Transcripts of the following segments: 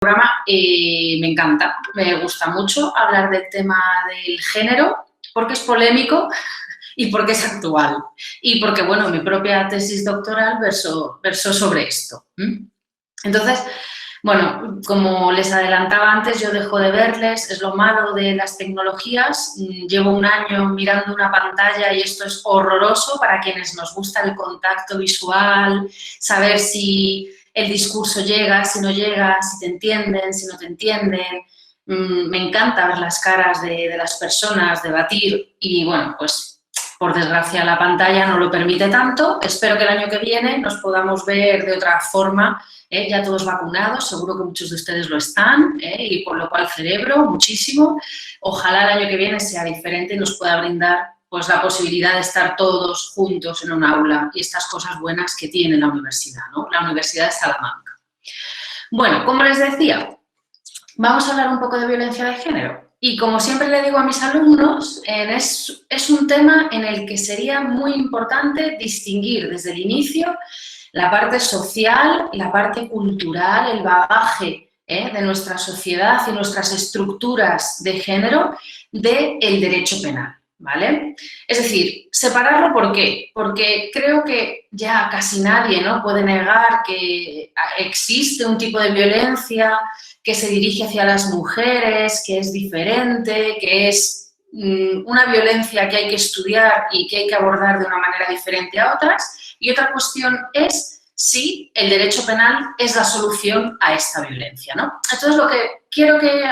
programa me encanta, me gusta mucho hablar del tema del género porque es polémico y porque es actual y porque, bueno, mi propia tesis doctoral versó sobre esto. Entonces, bueno, como les adelantaba antes, yo dejo de verles, es lo malo de las tecnologías. Llevo un año mirando una pantalla y esto es horroroso para quienes nos gusta el contacto visual, saber si el discurso llega, si no llega, si te entienden, si no te entienden. Me encanta ver las caras de las personas, debatir y, bueno, pues por desgracia la pantalla no lo permite tanto. Espero que el año que viene nos podamos ver de otra forma, ya todos vacunados, seguro que muchos de ustedes lo están, y con lo cual celebro muchísimo. Ojalá el año que viene sea diferente y nos pueda brindar pues la posibilidad de estar todos juntos en un aula y estas cosas buenas que tiene la universidad, ¿no? La Universidad de Salamanca. Bueno, como les decía, vamos a hablar un poco de violencia de género. Y como siempre le digo a mis alumnos, es un tema en el que sería muy importante distinguir desde el inicio la parte social, la parte cultural, el bagaje de nuestra sociedad y nuestras estructuras de género del derecho penal, ¿vale? Es decir, separarlo, ¿por qué? Porque creo que ya casi nadie, ¿no?, puede negar que existe un tipo de violencia que se dirige hacia las mujeres, que es diferente, que es una violencia que hay que estudiar y que hay que abordar de una manera diferente a otras. Y otra cuestión es si el derecho penal es la solución a esta violencia, ¿no? Entonces, lo que quiero que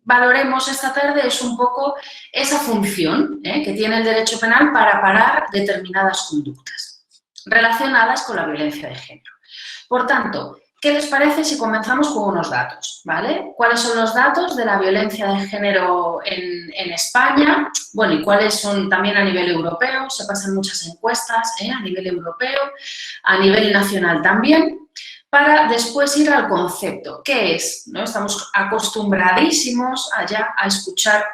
valoremos esta tarde es un poco esa función que tiene el derecho penal para parar determinadas conductas relacionadas con la violencia de género. Por tanto, ¿qué les parece si comenzamos con unos datos? ¿Vale? ¿Cuáles son los datos de la violencia de género en España? Bueno, y cuáles son también a nivel europeo. Se pasan muchas encuestas a nivel europeo, a nivel nacional también, para después ir al concepto. ¿Qué es? ¿No? Estamos acostumbradísimos allá a escuchar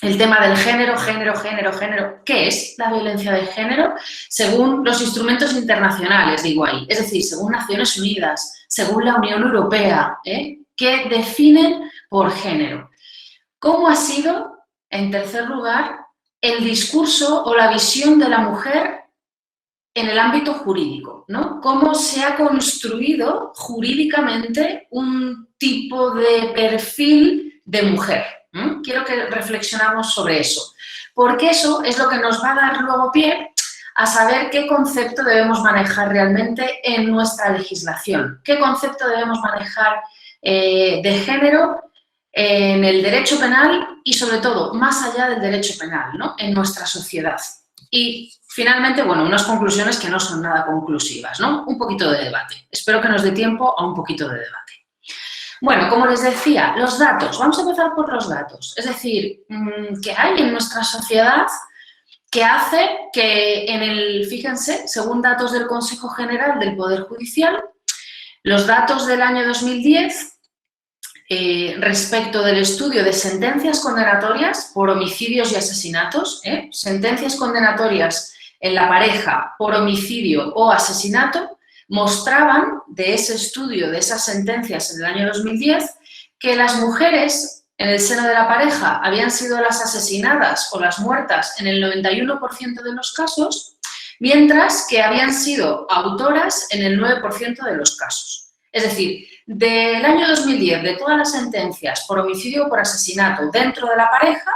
el tema del género, género. ¿Qué es la violencia de género? Según los instrumentos internacionales, digo ahí, es decir, según Naciones Unidas, según la Unión Europea, que definen por género. ¿Cómo ha sido, en tercer lugar, el discurso o la visión de la mujer en el ámbito jurídico, ¿no? ¿Cómo se ha construido jurídicamente un tipo de perfil de mujer? Quiero que reflexionamos sobre eso, porque eso es lo que nos va a dar luego pie a saber qué concepto debemos manejar realmente en nuestra legislación, qué concepto debemos manejar de género en el derecho penal y, sobre todo, más allá del derecho penal, ¿no?, en nuestra sociedad. Y, finalmente, bueno, unas conclusiones que no son nada conclusivas, ¿no? Un poquito de debate. Espero que nos dé tiempo a un poquito de debate. Bueno, como les decía, los datos. Vamos a empezar por los datos. Es decir, ¿qué hay en nuestra sociedad que hace que fíjense, según datos del Consejo General del Poder Judicial, los datos del año 2010, respecto del estudio de sentencias condenatorias por homicidios y asesinatos, sentencias condenatorias en la pareja por homicidio o asesinato, mostraban de ese estudio, de esas sentencias en el año 2010, que las mujeres en el seno de la pareja habían sido las asesinadas o las muertas en el 91% de los casos, mientras que habían sido autoras en el 9% de los casos. Es decir, del año 2010, de todas las sentencias por homicidio o por asesinato dentro de la pareja,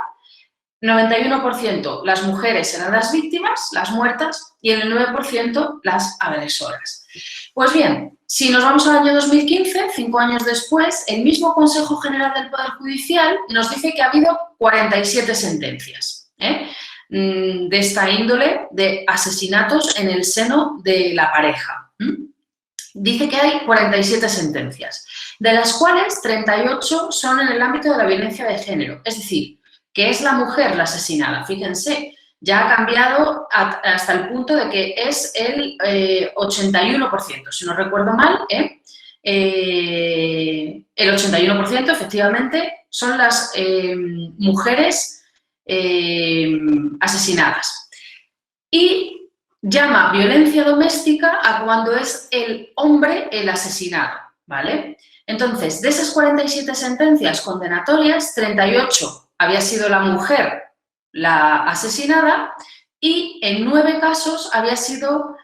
91% las mujeres eran las víctimas, las muertas, y en el 9% las agresoras. Pues bien, si nos vamos al año 2015, 5 años después, el mismo Consejo General del Poder Judicial nos dice que ha habido 47 sentencias de esta índole de asesinatos en el seno de la pareja. Dice que hay 47 sentencias, de las cuales 38 son en el ámbito de la violencia de género, es decir, que es la mujer la asesinada. Fíjense, ya ha cambiado hasta el punto de que es el 81%, si no recuerdo mal, el 81% efectivamente son las mujeres asesinadas. Y llama violencia doméstica a cuando es el hombre el asesinado, ¿vale? Entonces, de esas 47 sentencias condenatorias, 38 había sido la mujer la asesinada y en 9 casos había sido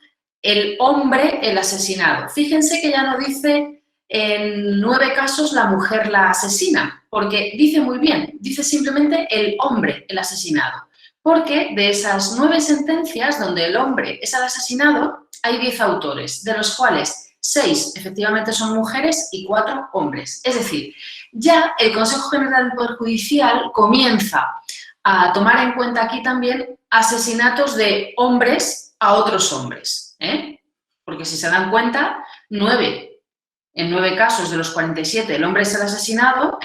el hombre el asesinado. Fíjense que ya no dice en 9 casos la mujer la asesina, porque dice muy bien, dice simplemente el hombre el asesinado. Porque de esas 9 sentencias donde el hombre es el asesinado, hay 10 autores, de los cuales 6 efectivamente son mujeres y 4 hombres. Es decir, ya el Consejo General del Poder Judicial comienza a tomar en cuenta aquí también asesinatos de hombres a otros hombres, ¿eh? Porque si se dan cuenta, en 9 casos de los 47 el hombre es el asesinado,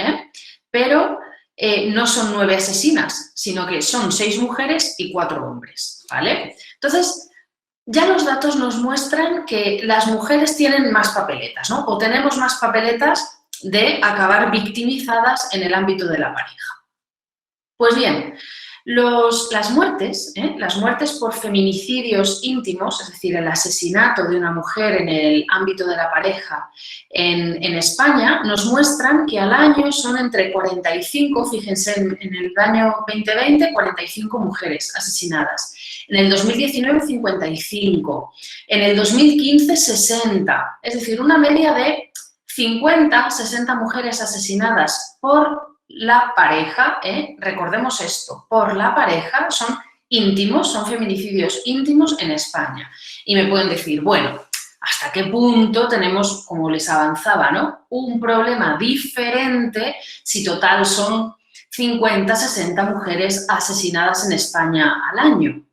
pero no son 9 asesinas, sino que son 6 mujeres y 4 hombres, ¿vale? Entonces, ya los datos nos muestran que las mujeres tienen más papeletas, ¿no? O tenemos más papeletas de acabar victimizadas en el ámbito de la pareja. Pues bien, las muertes por feminicidios íntimos, es decir, el asesinato de una mujer en el ámbito de la pareja en España, nos muestran que al año son entre 45, fíjense, en el año 2020, 45 mujeres asesinadas. En el 2019, 55. En el 2015, 60. Es decir, una media de 50, 60 mujeres asesinadas por la pareja, recordemos esto, por la pareja, son íntimos, son feminicidios íntimos en España. Y me pueden decir, bueno, ¿hasta qué punto tenemos, como les avanzaba, ¿no?, un problema diferente si total son 50, 60 mujeres asesinadas en España al año?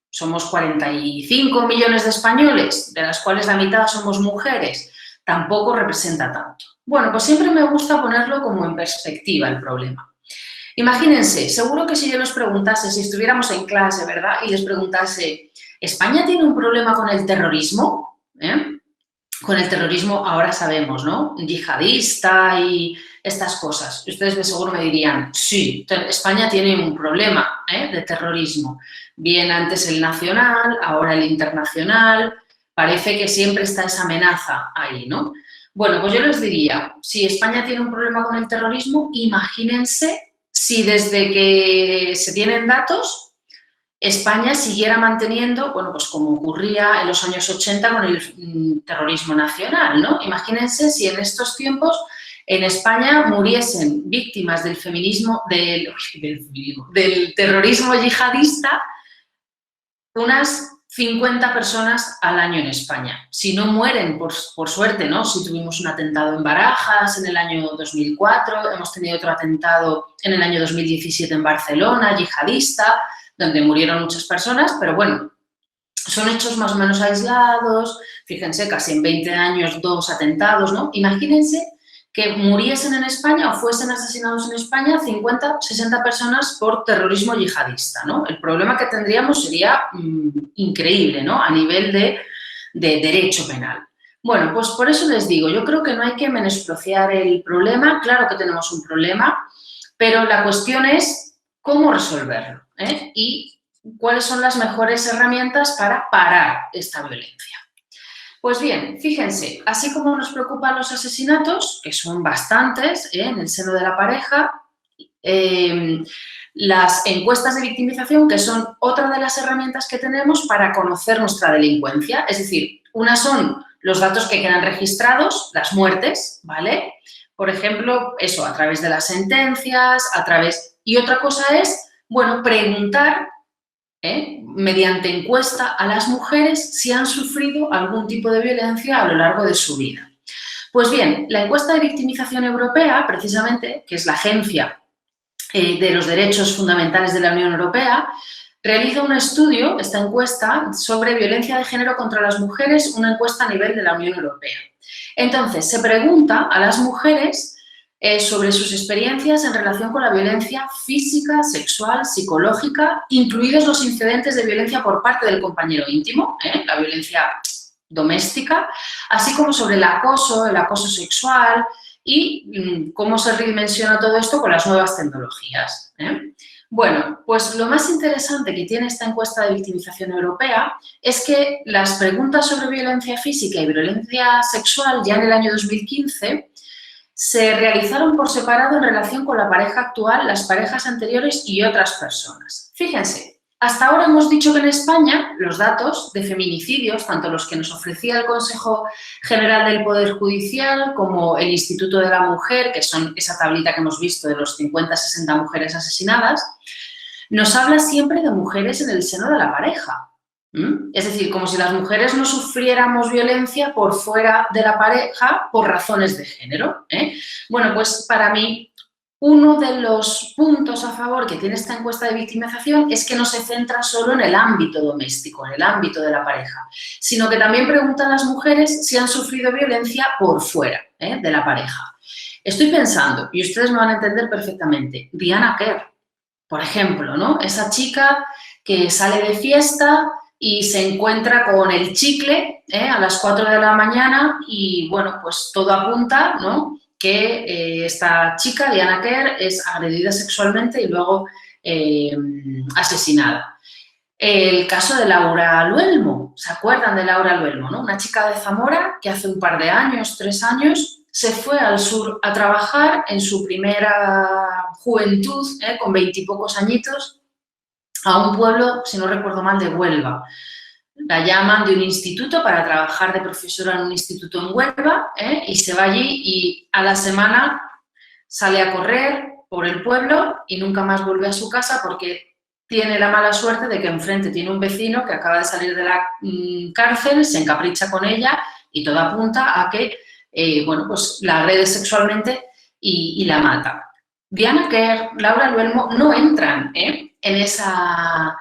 Somos 45 millones de españoles, de las cuales la mitad somos mujeres. Tampoco representa tanto. Bueno, pues siempre me gusta ponerlo como en perspectiva el problema. Imagínense, seguro que si yo les preguntase, si estuviéramos en clase, ¿verdad?, y les preguntase, ¿España tiene un problema con el terrorismo? Con el terrorismo ahora sabemos, ¿no?, yihadista y estas cosas. Ustedes de seguro me dirían, sí, España tiene un problema de terrorismo. Bien antes el nacional, ahora el internacional. Parece que siempre está esa amenaza ahí, ¿no? Bueno, pues yo les diría, si España tiene un problema con el terrorismo, imagínense si desde que se tienen datos, España siguiera manteniendo, bueno, pues como ocurría en los años 80 con el terrorismo nacional, ¿no? Imagínense si en estos tiempos en España muriesen víctimas del del terrorismo yihadista unas 50 personas al año en España. Si no mueren, por suerte, ¿no? Si tuvimos un atentado en Barajas en el año 2004, hemos tenido otro atentado en el año 2017 en Barcelona, yihadista, donde murieron muchas personas, pero bueno, son hechos más o menos aislados. Fíjense, casi en 20 años 2 atentados, ¿no? Imagínense que muriesen en España o fuesen asesinados en España 50, 60 personas por terrorismo yihadista, ¿no? El problema que tendríamos sería increíble, ¿no?, a nivel de derecho penal. Bueno, pues por eso les digo, yo creo que no hay que menospreciar el problema. Claro que tenemos un problema, pero la cuestión es cómo resolverlo, y cuáles son las mejores herramientas para parar esta violencia. Pues bien, fíjense, así como nos preocupan los asesinatos, que son bastantes en el seno de la pareja, las encuestas de victimización, que son otra de las herramientas que tenemos para conocer nuestra delincuencia. Es decir, unas son los datos que quedan registrados, las muertes, ¿vale? Por ejemplo, eso, a través de las sentencias, y otra cosa es, bueno, preguntar mediante encuesta a las mujeres si han sufrido algún tipo de violencia a lo largo de su vida. Pues bien, la encuesta de victimización europea, precisamente, que es la agencia de los derechos fundamentales de la Unión Europea, realiza un estudio, esta encuesta, sobre violencia de género contra las mujeres, una encuesta a nivel de la Unión Europea. Entonces, se pregunta a las mujeres sobre sus experiencias en relación con la violencia física, sexual, psicológica, incluidos los incidentes de violencia por parte del compañero íntimo, la violencia doméstica, así como sobre el acoso sexual y cómo se redimensiona todo esto con las nuevas tecnologías. Bueno, pues lo más interesante que tiene esta encuesta de victimización europea es que las preguntas sobre violencia física y violencia sexual ya en el año 2015 se realizaron por separado en relación con la pareja actual, las parejas anteriores y otras personas. Fíjense, hasta ahora hemos dicho que en España los datos de feminicidios, tanto los que nos ofrecía el Consejo General del Poder Judicial como el Instituto de la Mujer, que son esa tablita que hemos visto de los 50-60 mujeres asesinadas, nos habla siempre de mujeres en el seno de la pareja. Es decir, como si las mujeres no sufriéramos violencia por fuera de la pareja por razones de género. Bueno, pues para mí uno de los puntos a favor que tiene esta encuesta de victimización es que no se centra solo en el ámbito doméstico, en el ámbito de la pareja, sino que también pregunta a las mujeres si han sufrido violencia por fuera de la pareja. Estoy pensando, y ustedes me van a entender perfectamente, Diana Quer, por ejemplo, ¿no? Esa chica que sale de fiesta y se encuentra con el chicle a las 4 de la mañana y, bueno, pues todo apunta, ¿no?, que esta chica, Diana Quer, es agredida sexualmente y luego asesinada. El caso de Laura Luelmo, ¿se acuerdan de Laura Luelmo, no? Una chica de Zamora que hace un par de años, 3 años, se fue al sur a trabajar en su primera juventud, con 20 y pocos añitos, a un pueblo, si no recuerdo mal, de Huelva. La llaman de un instituto para trabajar de profesora en un instituto en Huelva y se va allí y a la semana sale a correr por el pueblo y nunca más vuelve a su casa porque tiene la mala suerte de que enfrente tiene un vecino que acaba de salir de la cárcel, se encapricha con ella y todo apunta a que bueno, pues la agrede sexualmente y la mata. Diana Quer, Laura Luelmo no entran en esas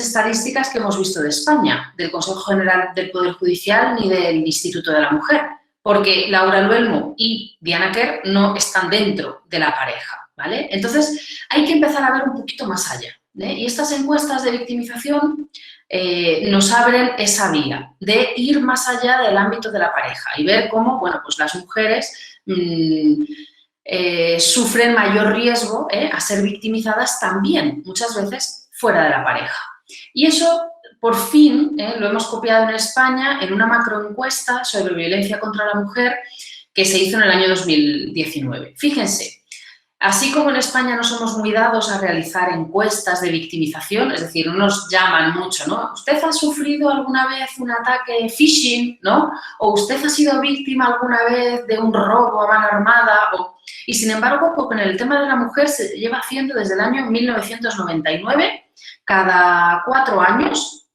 estadísticas que hemos visto de España, del Consejo General del Poder Judicial ni del Instituto de la Mujer, porque Laura Luelmo y Diana Quer no están dentro de la pareja, ¿vale? Entonces, hay que empezar a ver un poquito más allá, y estas encuestas de victimización nos abren esa vía de ir más allá del ámbito de la pareja y ver cómo, bueno, pues las mujeres sufren mayor riesgo a ser victimizadas también, muchas veces fuera de la pareja. Y eso, por fin, lo hemos copiado en España en una macroencuesta sobre violencia contra la mujer que se hizo en el año 2019. Fíjense, así como en España no somos muy dados a realizar encuestas de victimización, es decir, no nos llaman mucho, ¿no? ¿Usted ha sufrido alguna vez un ataque phishing, ¿no? O usted ha sido víctima alguna vez de un robo a mano armada. Y sin embargo, con el tema de la mujer se lleva haciendo desde el año 1999. Cada 4 años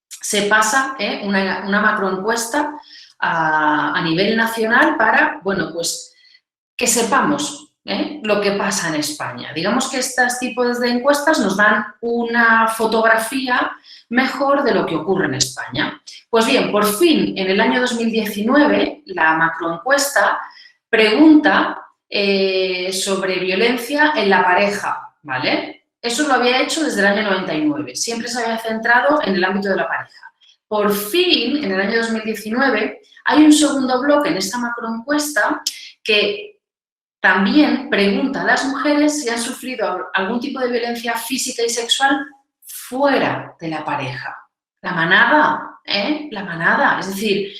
se pasa una macroencuesta a nivel nacional para, bueno, pues que sepamos lo que pasa en España. Digamos que estos tipos de encuestas nos dan una fotografía mejor de lo que ocurre en España. Pues bien, por fin, en el año 2019, la macroencuesta pregunta sobre violencia en la pareja, ¿vale? Eso lo había hecho desde el año 99, siempre se había centrado en el ámbito de la pareja. Por fin, en el año 2019, hay un segundo bloque en esta macroencuesta que también pregunta a las mujeres si han sufrido algún tipo de violencia física y sexual fuera de la pareja. La manada, la manada. Es decir,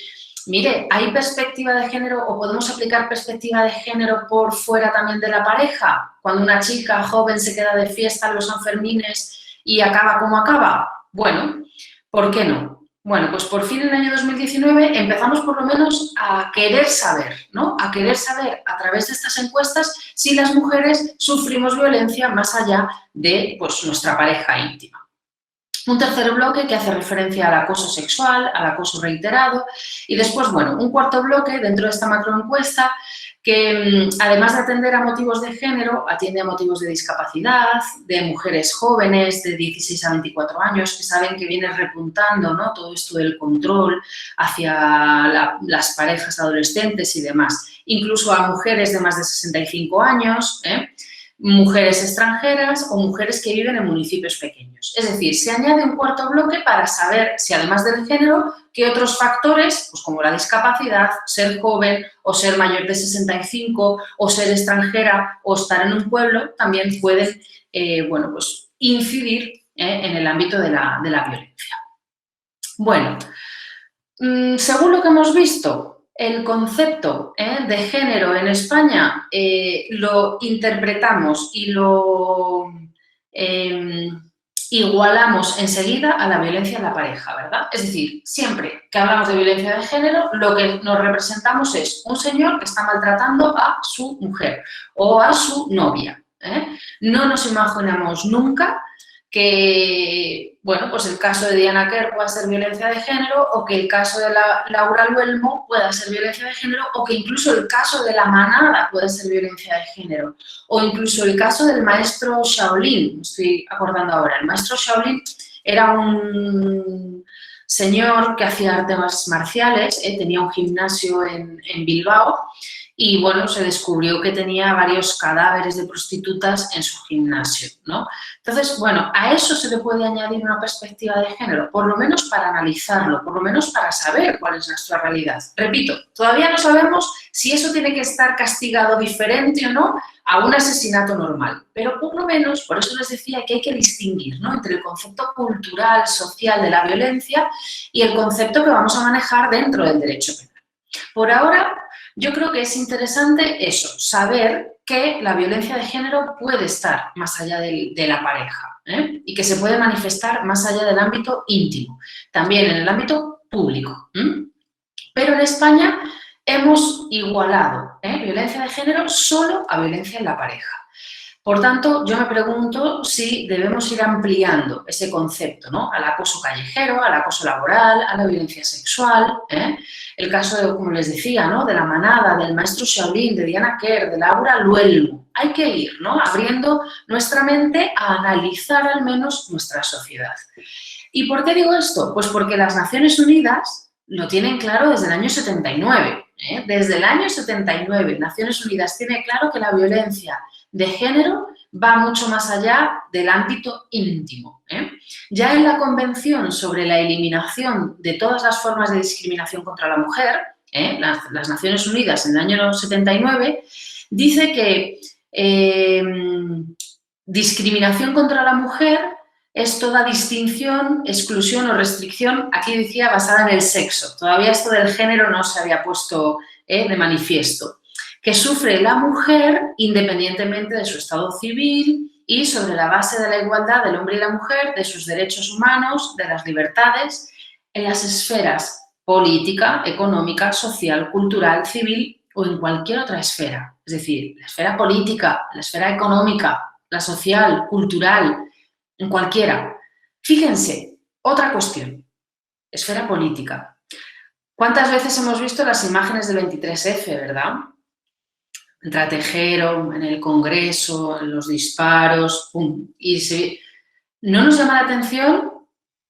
mire, ¿hay perspectiva de género o podemos aplicar perspectiva de género por fuera también de la pareja? Cuando una chica joven se queda de fiesta en los Sanfermines y acaba como acaba. Bueno, ¿por qué no? Bueno, pues por fin en el año 2019 empezamos por lo menos a querer saber, ¿no? A querer saber a través de estas encuestas si las mujeres sufrimos violencia más allá de, pues, nuestra pareja íntima. Un tercer bloque que hace referencia al acoso sexual, al acoso reiterado y después, bueno, un cuarto bloque dentro de esta macroencuesta que además de atender a motivos de género, atiende a motivos de discapacidad, de mujeres jóvenes de 16 a 24 años que saben que viene repuntando, ¿no?, todo esto del control hacia las parejas adolescentes y demás, incluso a mujeres de más de 65 años, mujeres extranjeras o mujeres que viven en municipios pequeños. Es decir, se añade un cuarto bloque para saber si, además del género, qué otros factores, pues como la discapacidad, ser joven o ser mayor de 65 o ser extranjera o estar en un pueblo, también pueden, bueno, pues incidir en el ámbito de la violencia. Bueno, según lo que hemos visto, el concepto de género en España lo interpretamos y lo igualamos enseguida a la violencia en la pareja, ¿verdad? Es decir, siempre que hablamos de violencia de género, lo que nos representamos es un señor que está maltratando a su mujer o a su novia. No nos imaginamos nunca que, bueno, pues el caso de Diana Quer pueda ser violencia de género o que el caso de Laura Luelmo pueda ser violencia de género o que incluso el caso de La Manada puede ser violencia de género o incluso el caso del maestro Shaolin, me estoy acordando ahora. El maestro Shaolin era un señor que hacía artes marciales, tenía un gimnasio en Bilbao y, bueno, se descubrió que tenía varios cadáveres de prostitutas en su gimnasio, ¿no? Entonces, bueno, a eso se le puede añadir una perspectiva de género, por lo menos para analizarlo, por lo menos para saber cuál es nuestra realidad. Repito, todavía no sabemos si eso tiene que estar castigado diferente o no a un asesinato normal, pero por lo menos, por eso les decía que hay que distinguir, ¿no?, entre el concepto cultural, social de la violencia y el concepto que vamos a manejar dentro del derecho penal. Por ahora, yo creo que es interesante eso, saber que la violencia de género puede estar más allá de la pareja y que se puede manifestar más allá del ámbito íntimo, también en el ámbito público. Pero en España hemos igualado violencia de género solo a violencia en la pareja. Por tanto, yo me pregunto si debemos ir ampliando ese concepto, ¿no?, al acoso callejero, al acoso laboral, a la violencia sexual. El caso, como les decía, ¿no?, de La Manada, del maestro Shaolin, de Diana Quer, de Laura Luelmo. Hay que ir, ¿no?, abriendo nuestra mente a analizar al menos nuestra sociedad. ¿Y por qué digo esto? Pues porque las Naciones Unidas lo tienen claro desde el año 79. Desde el año 79, Naciones Unidas tiene claro que la violencia de género va mucho más allá del ámbito íntimo. Ya en la Convención sobre la eliminación de todas las formas de discriminación contra la mujer, las Naciones Unidas en el año 79, dice que discriminación contra la mujer es toda distinción, exclusión o restricción, aquí decía, basada en el sexo. Todavía esto del género no se había puesto de manifiesto. Que sufre la mujer independientemente de su estado civil y sobre la base de la igualdad del hombre y la mujer, de sus derechos humanos, de las libertades, en las esferas política, económica, social, cultural, civil o en cualquier otra esfera. Es decir, la esfera política, la esfera económica, la social, cultural, en cualquiera. Fíjense, otra cuestión, esfera política. ¿Cuántas veces hemos visto las imágenes del 23F, verdad? El tratejero, en el Congreso, en los disparos, ¡pum! Y no nos llama la atención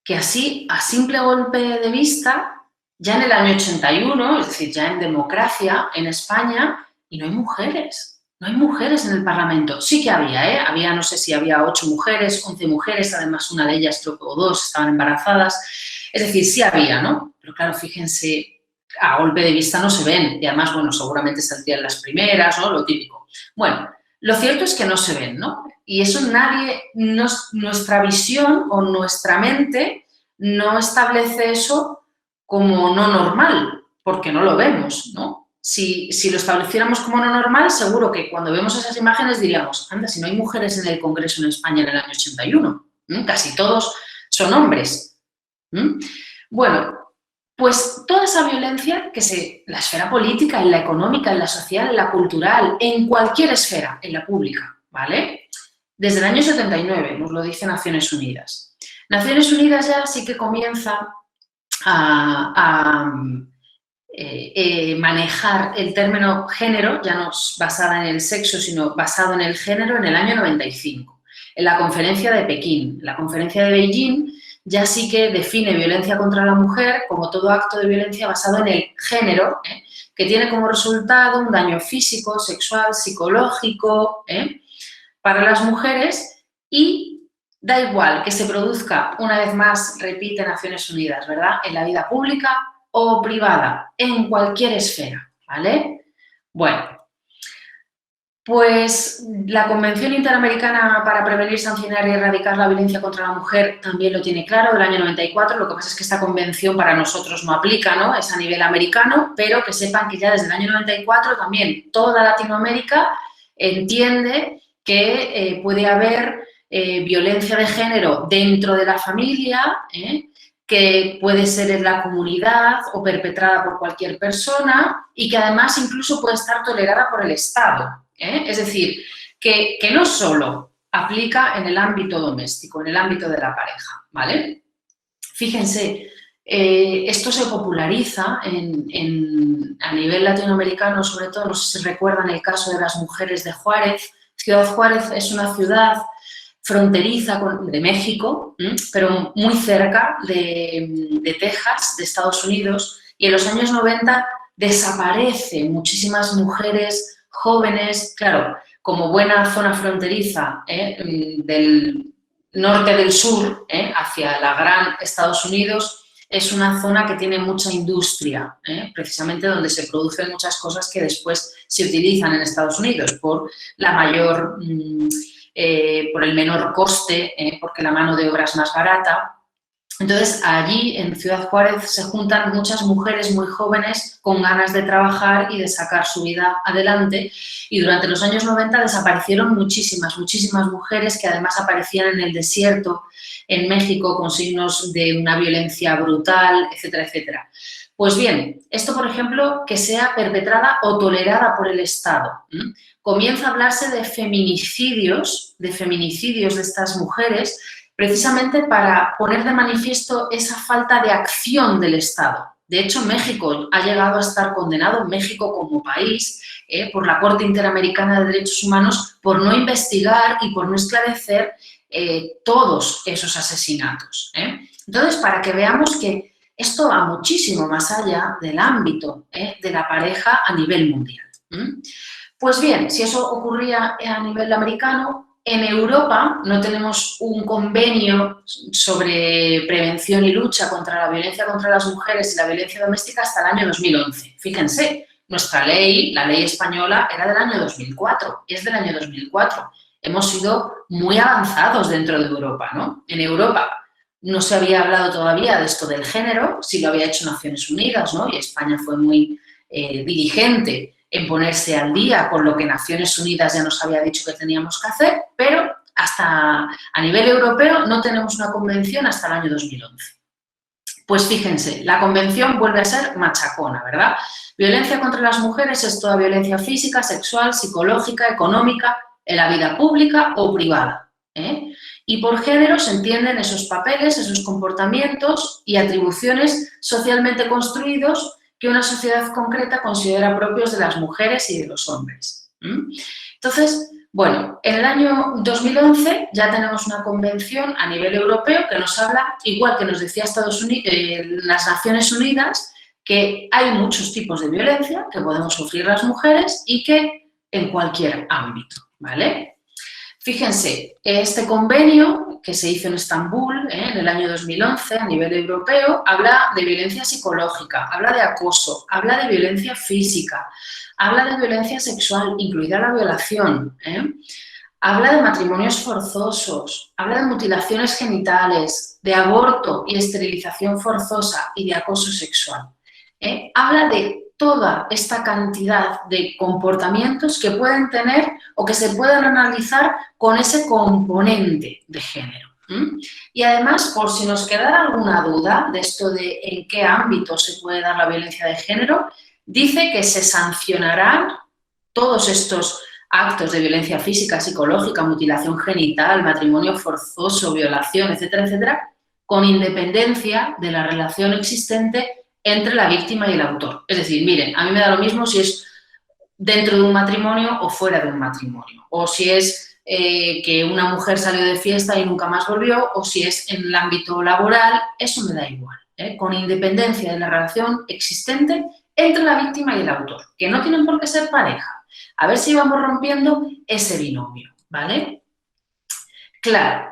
que así, a simple golpe de vista, ya en el año 81, es decir, ya en democracia, en España, y no hay mujeres. No hay mujeres en el Parlamento. Sí que había, había, no sé si había 8 mujeres, 11 mujeres, además una de ellas, creo que o 2, estaban embarazadas. Es decir, sí había, ¿no? Pero claro, fíjense, a golpe de vista no se ven. Y además, bueno, seguramente saldrían las primeras, ¿no? Lo típico. Bueno, lo cierto es que no se ven, ¿no? Y eso nuestra visión o nuestra mente no establece eso como no normal, porque no lo vemos, ¿no? Si lo estableciéramos como no normal, seguro que cuando vemos esas imágenes diríamos, anda, si no hay mujeres en el Congreso en España en el año 81, casi todos son hombres. Bueno, pues toda esa violencia la esfera política, en la económica, en la social, en la cultural, en cualquier esfera, en la pública, ¿vale? Desde el año 79, nos lo dice Naciones Unidas. Naciones Unidas ya sí que comienza a manejar el término género, ya no basada en el sexo, sino basado en el género, en el año 95. En la conferencia de Pekín, la conferencia de Beijing, ya sí que define violencia contra la mujer como todo acto de violencia basado en el género, que tiene como resultado un daño físico, sexual, psicológico, para las mujeres y da igual que se produzca, una vez más, repite Naciones Unidas, ¿verdad?, en la vida pública o privada, en cualquier esfera, ¿vale? Bueno, pues la Convención Interamericana para Prevenir, Sancionar y Erradicar la Violencia contra la Mujer también lo tiene claro, del año 94, lo que pasa es que esta convención para nosotros no aplica, ¿no?, es a nivel americano, pero que sepan que ya desde el año 94 también toda Latinoamérica entiende que puede haber violencia de género dentro de la familia, que puede ser en la comunidad o perpetrada por cualquier persona y que además incluso puede estar tolerada por el Estado. Es decir, que no solo aplica en el ámbito doméstico, en el ámbito de la pareja, ¿vale? Fíjense, esto se populariza a nivel latinoamericano, sobre todo, no sé si recuerdan el caso de las mujeres de Juárez. Ciudad Juárez es una ciudad fronteriza de México, pero muy cerca de Texas, de Estados Unidos, y en los años 90 desaparecen muchísimas mujeres jóvenes, claro, como buena zona fronteriza del norte del sur hacia la gran Estados Unidos, es una zona que tiene mucha industria, precisamente donde se producen muchas cosas que después se utilizan en Estados Unidos por la mayor... por el menor coste, porque la mano de obra es más barata. Entonces, allí en Ciudad Juárez se juntan muchas mujeres muy jóvenes con ganas de trabajar y de sacar su vida adelante, y durante los años 90 desaparecieron muchísimas mujeres que además aparecían en el desierto, en México, con signos de una violencia brutal, etcétera, etcétera. Pues bien, esto, por ejemplo, que sea perpetrada o tolerada por el Estado. Comienza a hablarse de feminicidios de estas mujeres, precisamente para poner de manifiesto esa falta de acción del Estado. De hecho, México ha llegado a estar condenado, México como país, por la Corte Interamericana de Derechos Humanos por no investigar y por no esclarecer todos esos asesinatos. Entonces, para que veamos que esto va muchísimo más allá del ámbito de la pareja a nivel mundial. Pues bien, si eso ocurría a nivel americano, en Europa no tenemos un convenio sobre prevención y lucha contra la violencia contra las mujeres y la violencia doméstica hasta el año 2011. Fíjense, nuestra ley, la ley española, era del año 2004, es del año 2004. Hemos sido muy avanzados dentro de Europa, ¿no? En Europa no se había hablado todavía de esto del género, sí lo había hecho Naciones Unidas, ¿no? Y España fue muy diligente en ponerse al día con lo que Naciones Unidas ya nos había dicho que teníamos que hacer, pero hasta a nivel europeo no tenemos una convención hasta el año 2011. Pues fíjense, la convención vuelve a ser machacona, ¿verdad? Violencia contra las mujeres es toda violencia física, sexual, psicológica, económica, en la vida pública o privada. Y por género se entienden esos papeles, esos comportamientos y atribuciones socialmente construidos que una sociedad concreta considera propios de las mujeres y de los hombres. Entonces, bueno, en el año 2011 ya tenemos una convención a nivel europeo que nos habla, igual que nos decía Estados Unidos, las Naciones Unidas, que hay muchos tipos de violencia que podemos sufrir las mujeres y que en cualquier ámbito, ¿vale? Fíjense, este convenio que se hizo en Estambul en el año 2011 a nivel europeo habla de violencia psicológica, habla de acoso, habla de violencia física, habla de violencia sexual, incluida la violación, habla de matrimonios forzosos, habla de mutilaciones genitales, de aborto y esterilización forzosa y de acoso sexual. Habla de toda esta cantidad de comportamientos que pueden tener o que se pueden analizar con ese componente de género. Y además, por si nos quedara alguna duda de esto de en qué ámbito se puede dar la violencia de género, dice que se sancionarán todos estos actos de violencia física, psicológica, mutilación genital, matrimonio forzoso, violación, etcétera, etcétera, con independencia de la relación existente entre la víctima y el autor. Es decir, miren, a mí me da lo mismo si es dentro de un matrimonio o fuera de un matrimonio, o si es que una mujer salió de fiesta y nunca más volvió, o si es en el ámbito laboral, eso me da igual, con independencia de la relación existente entre la víctima y el autor, que no tienen por qué ser pareja. A ver si vamos rompiendo ese binomio, ¿vale? Claro,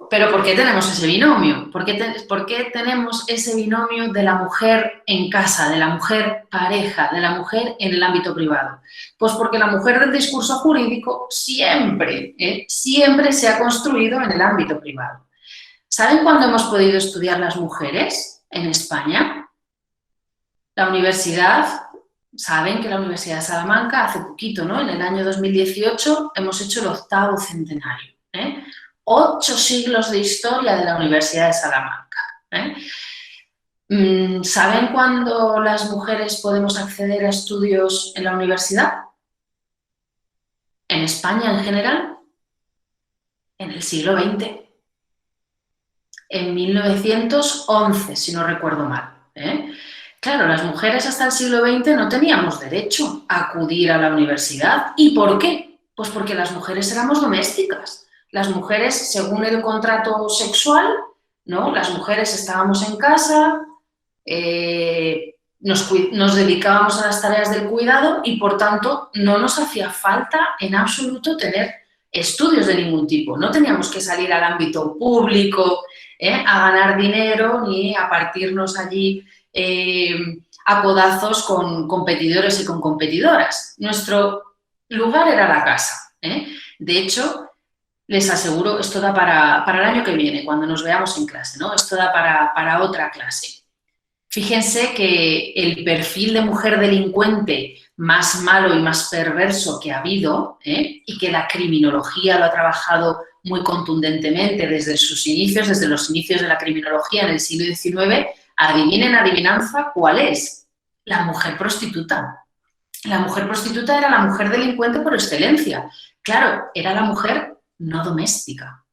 pero ¿por qué tenemos ese binomio? ¿Por qué tenemos ese binomio de la mujer en casa, de la mujer pareja, de la mujer en el ámbito privado? Pues porque la mujer del discurso jurídico siempre, siempre se ha construido en el ámbito privado. ¿Saben cuándo hemos podido estudiar las mujeres en España? La universidad, saben que la Universidad de Salamanca hace poquito, ¿no? En el año 2018 hemos hecho el 8º centenario. 8 siglos de historia de la Universidad de Salamanca. ¿Saben cuándo las mujeres podemos acceder a estudios en la universidad? ¿En España en general? En el siglo XX. En 1911, si no recuerdo mal. Claro, las mujeres hasta el siglo XX no teníamos derecho a acudir a la universidad. ¿Y por qué? Pues porque las mujeres éramos domésticas. Las mujeres, según el contrato sexual, ¿no? Las mujeres estábamos en casa, nos dedicábamos a las tareas del cuidado y, por tanto, no nos hacía falta en absoluto tener estudios de ningún tipo. No teníamos que salir al ámbito público a ganar dinero ni a partirnos allí a codazos con competidores y con competidoras. Nuestro lugar era la casa. De hecho, les aseguro, esto da para el año que viene, cuando nos veamos en clase, ¿no? Esto da para otra clase. Fíjense que el perfil de mujer delincuente más malo y más perverso que ha habido, y que la criminología lo ha trabajado muy contundentemente desde sus inicios, desde los inicios de la criminología en el siglo XIX, adivinen adivinanza cuál es. La mujer prostituta. La mujer prostituta era la mujer delincuente por excelencia. Claro, era la mujer no doméstica.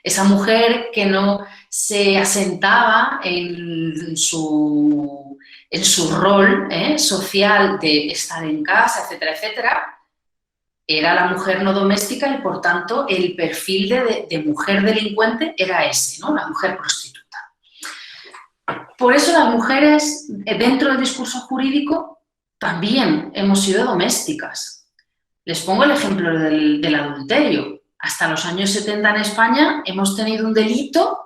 Esa mujer que no se asentaba en su rol social de estar en casa, etcétera, etcétera, era la mujer no doméstica y, por tanto, el perfil de mujer delincuente era ese, ¿no? La mujer prostituta. Por eso las mujeres, dentro del discurso jurídico, también hemos sido domésticas. Les pongo el ejemplo del adulterio. Hasta los años 70 en España hemos tenido un delito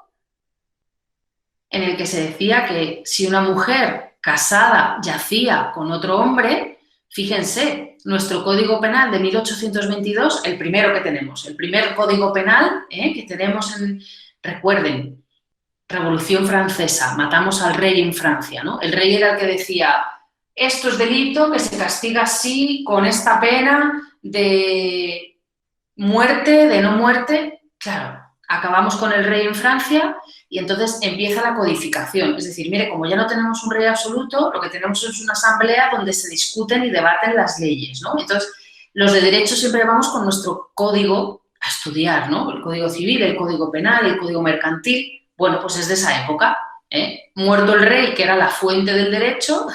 en el que se decía que si una mujer casada yacía con otro hombre, fíjense, nuestro Código Penal de 1822, el primero que tenemos, el primer Código Penal que tenemos recuerden, Revolución Francesa, matamos al rey en Francia, ¿no? El rey era el que decía, esto es delito que se castiga así, con esta pena de muerte, de no muerte. Claro, acabamos con el rey en Francia y entonces empieza la codificación. Es decir, mire, como ya no tenemos un rey absoluto, lo que tenemos es una asamblea donde se discuten y debaten las leyes, ¿no? Entonces, los de derecho siempre vamos con nuestro código a estudiar, ¿no? El Código Civil, el Código Penal, el Código Mercantil. Bueno, pues es de esa época. Muerto el rey, que era la fuente del derecho,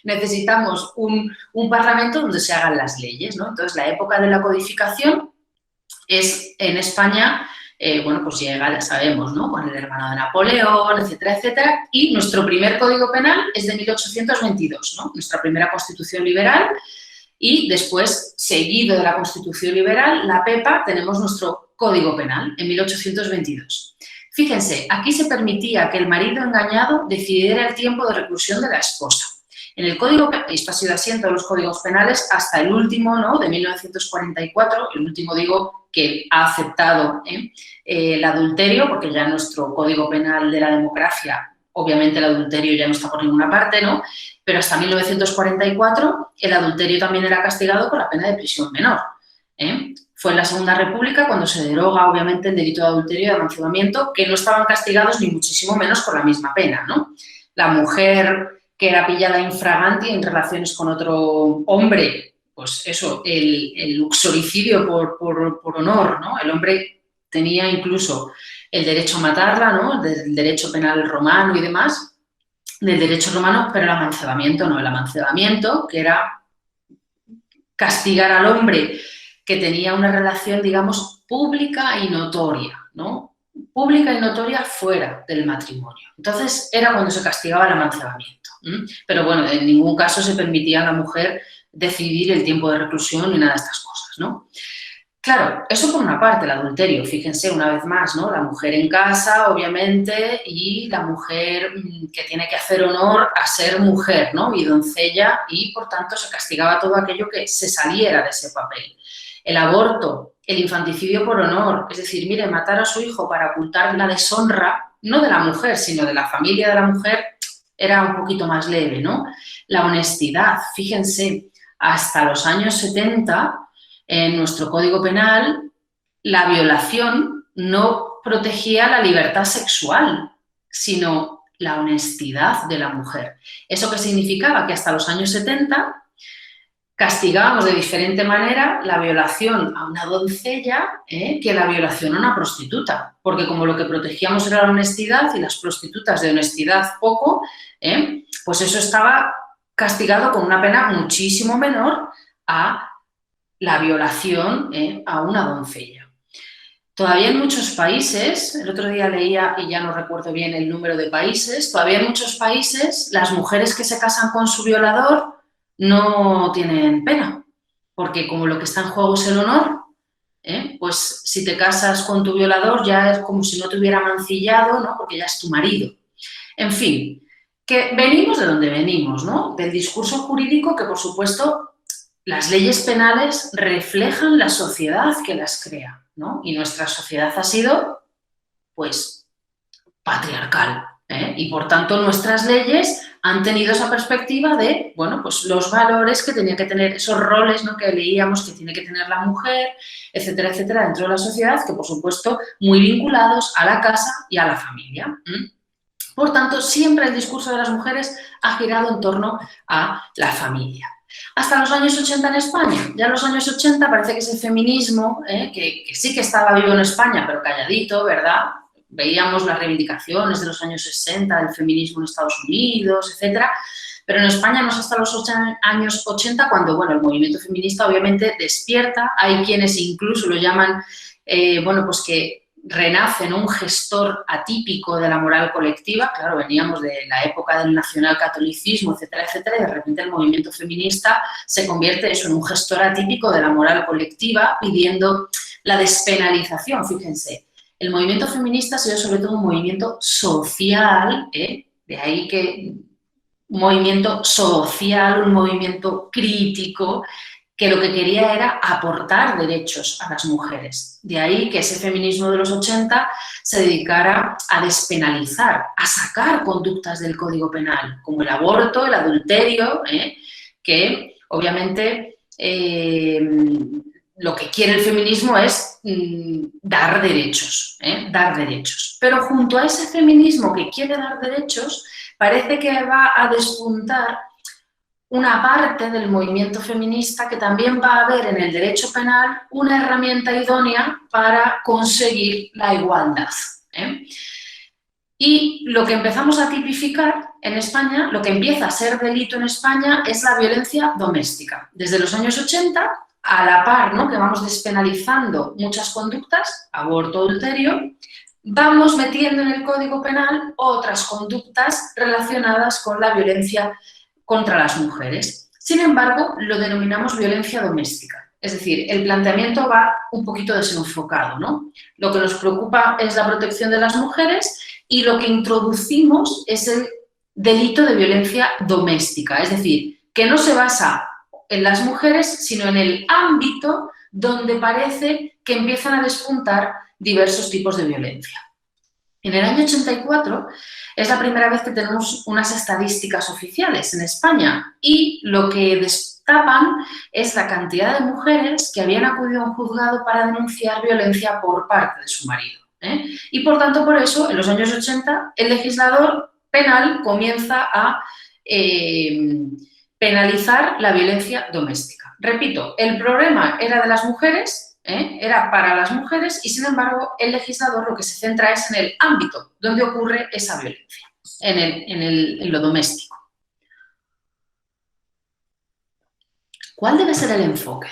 necesitamos un parlamento donde se hagan las leyes, ¿no? Entonces, la época de la codificación es en España, bueno, pues llega, ya sabemos, ¿no? Con el hermano de Napoleón, etcétera, etcétera. Y nuestro primer Código Penal es de 1822, ¿no? Nuestra primera Constitución liberal. Y después, seguido de la Constitución liberal, la PEPA, tenemos nuestro Código Penal en 1822. Fíjense, aquí se permitía que el marido engañado decidiera el tiempo de reclusión de la esposa. En el Código Penal, esto ha sido así en todos los códigos penales, hasta el último, ¿no? De 1944, el último digo que ha aceptado el adulterio, porque ya nuestro Código Penal de la democracia, obviamente el adulterio ya no está por ninguna parte, ¿no? Pero hasta 1944 el adulterio también era castigado con la pena de prisión menor. Fue en la Segunda República cuando se deroga, obviamente, el delito de adulterio y de amancebamiento, que no estaban castigados ni muchísimo menos con la misma pena, ¿no? La mujer que era pillada infraganti en relaciones con otro hombre, pues eso, el luxoricidio por honor, ¿no? El hombre tenía incluso el derecho a matarla, ¿no? Del derecho penal romano y demás, del derecho romano, pero el amancebamiento no. El amancebamiento, que era castigar al hombre que tenía una relación, digamos, pública y notoria, ¿no? Pública y notoria fuera del matrimonio. Entonces, era cuando se castigaba el amancebamiento. Pero, bueno, en ningún caso se permitía a la mujer decidir el tiempo de reclusión ni nada de estas cosas, ¿no? Claro, eso por una parte, el adulterio, fíjense una vez más, ¿no? La mujer en casa, obviamente, y la mujer que tiene que hacer honor a ser mujer, ¿no? Y doncella, y por tanto se castigaba todo aquello que se saliera de ese papel. El aborto, el infanticidio por honor, es decir, mire, matar a su hijo para ocultar la deshonra, no de la mujer, sino de la familia de la mujer, era un poquito más leve, ¿no? La honestidad, fíjense, hasta los años 70, en nuestro Código Penal, la violación no protegía la libertad sexual, sino la honestidad de la mujer. ¿Eso qué significaba? Que hasta los años 70 castigábamos de diferente manera la violación a una doncella que la violación a una prostituta, porque como lo que protegíamos era la honestidad y las prostitutas de honestidad poco, pues eso estaba castigado con una pena muchísimo menor a la violación a una doncella. Todavía en muchos países, el otro día leía y ya no recuerdo bien el número de países, todavía en muchos países las mujeres que se casan con su violador no tienen pena, porque como lo que está en juego es el honor, pues si te casas con tu violador ya es como si no te hubiera mancillado, ¿no? Porque ya es tu marido. En fin, que venimos de donde venimos, ¿no? Del discurso jurídico que, por supuesto, las leyes penales reflejan la sociedad que las crea, ¿no? Y nuestra sociedad ha sido, pues, patriarcal, y por tanto nuestras leyes han tenido esa perspectiva de, bueno, pues los valores que tenía que tener, esos roles, ¿no?, que leíamos que tiene que tener la mujer, etcétera, etcétera, dentro de la sociedad, que por supuesto muy vinculados a la casa y a la familia. Por tanto, siempre el discurso de las mujeres ha girado en torno a la familia. Hasta los años 80 en España. Ya en los años 80 parece que ese feminismo, que sí que estaba vivo en España, pero calladito, ¿verdad? Veíamos las reivindicaciones de los años 60 del feminismo en Estados Unidos, etcétera, pero en España no es hasta los años 80 cuando, bueno, el movimiento feminista obviamente despierta. Hay quienes incluso lo llaman, bueno, pues que renace, ¿no?, un gestor atípico de la moral colectiva. Claro, veníamos de la época del nacionalcatolicismo, etcétera, etcétera, y de repente el movimiento feminista se convierte eso en un gestor atípico de la moral colectiva, pidiendo la despenalización. Fíjense, el movimiento feminista ha sido sobre todo un movimiento social, de ahí que un movimiento social, un movimiento crítico, que lo que quería era aportar derechos a las mujeres. De ahí que ese feminismo de los 80 se dedicara a despenalizar, a sacar conductas del Código Penal, como el aborto, el adulterio, que obviamente lo que quiere el feminismo es dar derechos, dar derechos. Pero junto a ese feminismo que quiere dar derechos, parece que va a despuntar una parte del movimiento feminista que también va a ver en el derecho penal una herramienta idónea para conseguir la igualdad. Y lo que empezamos a tipificar en España, lo que empieza a ser delito en España es la violencia doméstica. Desde los años 80, a la par, ¿no?, que vamos despenalizando muchas conductas, aborto, adulterio, vamos metiendo en el Código Penal otras conductas relacionadas con la violencia contra las mujeres. Sin embargo, lo denominamos violencia doméstica. Es decir, el planteamiento va un poquito desenfocado, ¿no? Lo que nos preocupa es la protección de las mujeres y lo que introducimos es el delito de violencia doméstica. Es decir, que no se basa en las mujeres, sino en el ámbito donde parece que empiezan a despuntar diversos tipos de violencia. En el año 84 es la primera vez que tenemos unas estadísticas oficiales en España y lo que destapan es la cantidad de mujeres que habían acudido a un juzgado para denunciar violencia por parte de su marido. Y por tanto, por eso, en los años 80, el legislador penal comienza a penalizar la violencia doméstica. Repito, el problema era de las mujeres, era para las mujeres y, sin embargo, el legislador lo que se centra es en el ámbito donde ocurre esa violencia, en lo doméstico. ¿Cuál debe ser el enfoque?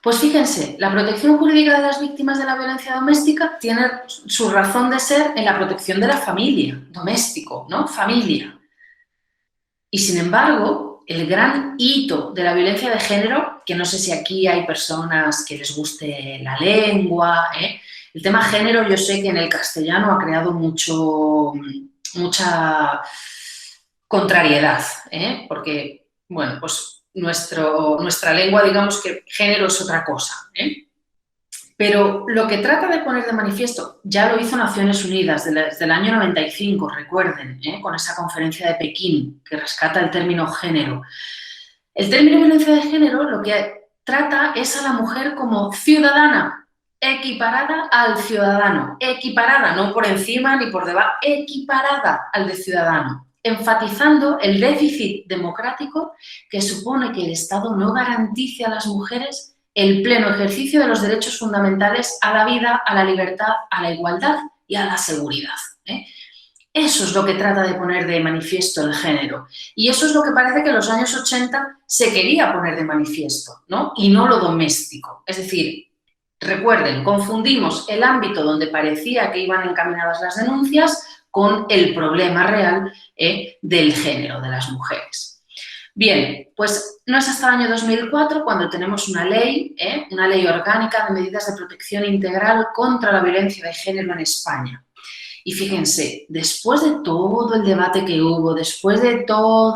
Pues fíjense, la protección jurídica de las víctimas de la violencia doméstica tiene su razón de ser en la protección de la familia, doméstico, ¿no? Familia. Y, sin embargo, el gran hito de la violencia de género, que no sé si aquí hay personas que les guste la lengua, el tema género yo sé que en el castellano ha creado mucha contrariedad, porque, bueno, pues nuestra lengua, digamos que género es otra cosa, Pero lo que trata de poner de manifiesto, ya lo hizo Naciones Unidas desde el año 95, recuerden, con esa conferencia de Pekín que rescata el término género. El término violencia de género lo que trata es a la mujer como ciudadana, equiparada al ciudadano, equiparada, no por encima ni por debajo, equiparada al de ciudadano, enfatizando el déficit democrático que supone que el Estado no garantice a las mujeres el pleno ejercicio de los derechos fundamentales a la vida, a la libertad, a la igualdad y a la seguridad. Eso es lo que trata de poner de manifiesto el género. Y eso es lo que parece que en los años 80 se quería poner de manifiesto, ¿no? Y no lo doméstico. Es decir, recuerden, confundimos el ámbito donde parecía que iban encaminadas las denuncias con el problema real del género de las mujeres. Bien, pues no es hasta el año 2004 cuando tenemos una ley orgánica de medidas de protección integral contra la violencia de género en España. Y fíjense, después de todo el debate que hubo, después de todos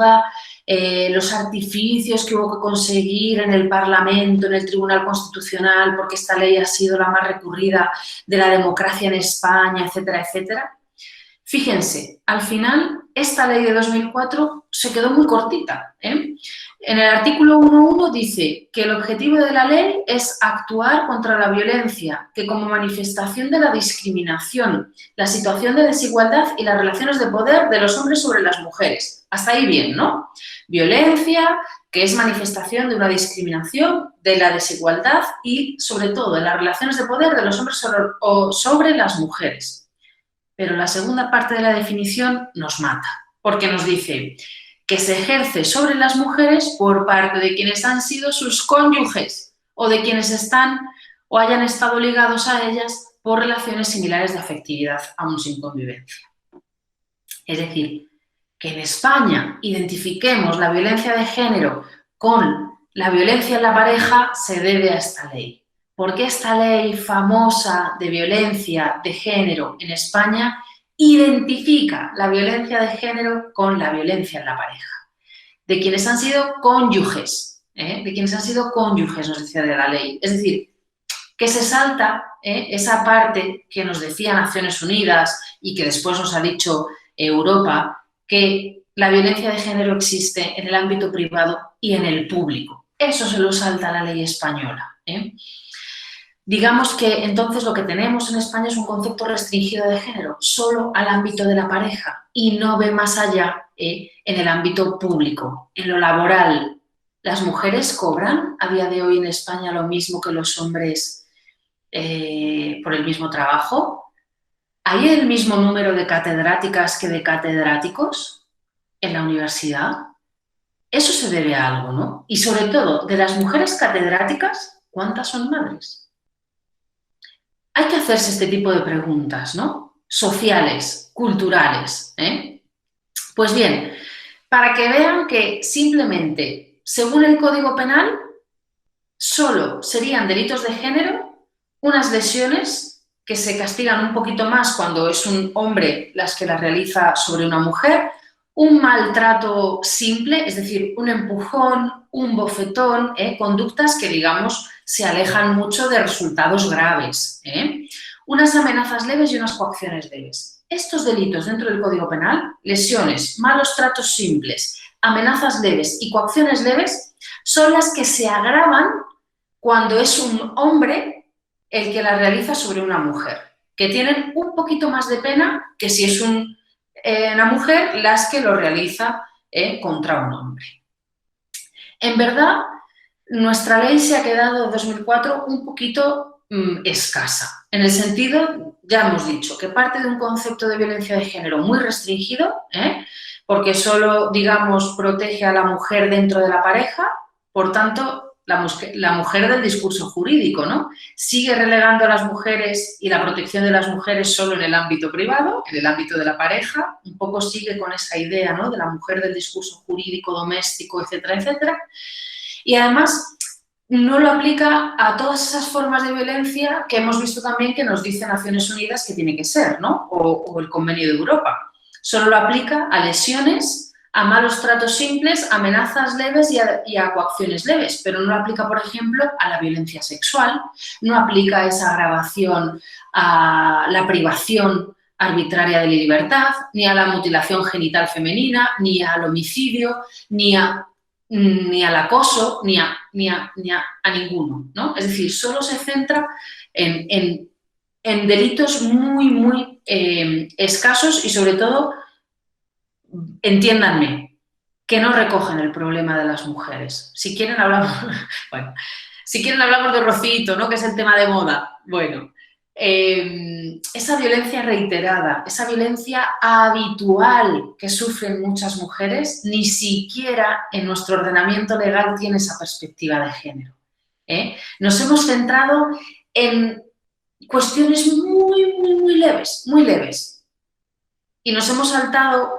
los artificios que hubo que conseguir en el Parlamento, en el Tribunal Constitucional, porque esta ley ha sido la más recurrida de la democracia en España, etcétera, etcétera, fíjense, al final esta ley de 2004 se quedó muy cortita. En el artículo 1.1 dice que el objetivo de la ley es actuar contra la violencia que como manifestación de la discriminación, la situación de desigualdad y las relaciones de poder de los hombres sobre las mujeres. Hasta ahí bien, ¿no? Violencia que es manifestación de una discriminación, de la desigualdad y sobre todo de las relaciones de poder de los hombres sobre las mujeres. Pero la segunda parte de la definición nos mata, porque nos dice que se ejerce sobre las mujeres por parte de quienes han sido sus cónyuges o de quienes están o hayan estado ligados a ellas por relaciones similares de afectividad, aún sin convivencia. Es decir, que en España identifiquemos la violencia de género con la violencia en la pareja se debe a esta ley. Porque esta ley famosa de violencia de género en España identifica la violencia de género con la violencia en la pareja. De quienes han sido cónyuges, nos decía de la ley. Es decir, que se salta esa parte que nos decía Naciones Unidas y que después nos ha dicho Europa, que la violencia de género existe en el ámbito privado y en el público. Eso se lo salta la ley española. Digamos que entonces lo que tenemos en España es un concepto restringido de género, solo al ámbito de la pareja y no ve más allá en el ámbito público, en lo laboral. ¿Las mujeres cobran a día de hoy en España lo mismo que los hombres por el mismo trabajo? ¿Hay el mismo número de catedráticas que de catedráticos en la universidad? Eso se debe a algo, ¿no? Y sobre todo, de las mujeres catedráticas, ¿cuántas son madres? Hay que hacerse este tipo de preguntas, ¿no? Sociales, culturales. Pues bien, para que vean que simplemente, según el Código Penal, solo serían delitos de género unas lesiones que se castigan un poquito más cuando es un hombre las que las realiza sobre una mujer, un maltrato simple, es decir, un empujón, un bofetón, conductas que, digamos, se alejan mucho de resultados graves. Unas amenazas leves y unas coacciones leves. Estos delitos dentro del Código Penal, lesiones, malos tratos simples, amenazas leves y coacciones leves, son las que se agravan cuando es un hombre el que las realiza sobre una mujer, que tienen un poquito más de pena que si es una mujer las que lo realiza contra un hombre. En verdad, nuestra ley se ha quedado en 2004 un poquito escasa, en el sentido, ya hemos dicho, que parte de un concepto de violencia de género muy restringido, porque solo, digamos, protege a la mujer dentro de la pareja, por tanto, la mujer del discurso jurídico, ¿no? Sigue relegando a las mujeres y la protección de las mujeres solo en el ámbito privado, en el ámbito de la pareja, un poco sigue con esa idea, ¿no?, de la mujer del discurso jurídico, doméstico, etcétera, etcétera. Y además no lo aplica a todas esas formas de violencia que hemos visto también que nos dice Naciones Unidas que tiene que ser, ¿no?, o el Convenio de Europa. Solo lo aplica a lesiones, a malos tratos simples, amenazas leves y a coacciones leves, pero no lo aplica, por ejemplo, a la violencia sexual, no aplica esa agravación a la privación arbitraria de la libertad, ni a la mutilación genital femenina, ni al homicidio, ni al acoso, ni a ninguno, ¿no? Es decir, solo se centra en delitos muy escasos y, sobre todo, entiéndanme, que no recogen el problema de las mujeres. Si quieren hablamos, bueno, si quieren hablamos de Rocito, ¿no?, que es el tema de moda. Bueno, esa violencia reiterada, esa violencia habitual que sufren muchas mujeres, ni siquiera en nuestro ordenamiento legal tiene esa perspectiva de género. Nos hemos centrado en cuestiones muy leves. Y nos hemos saltado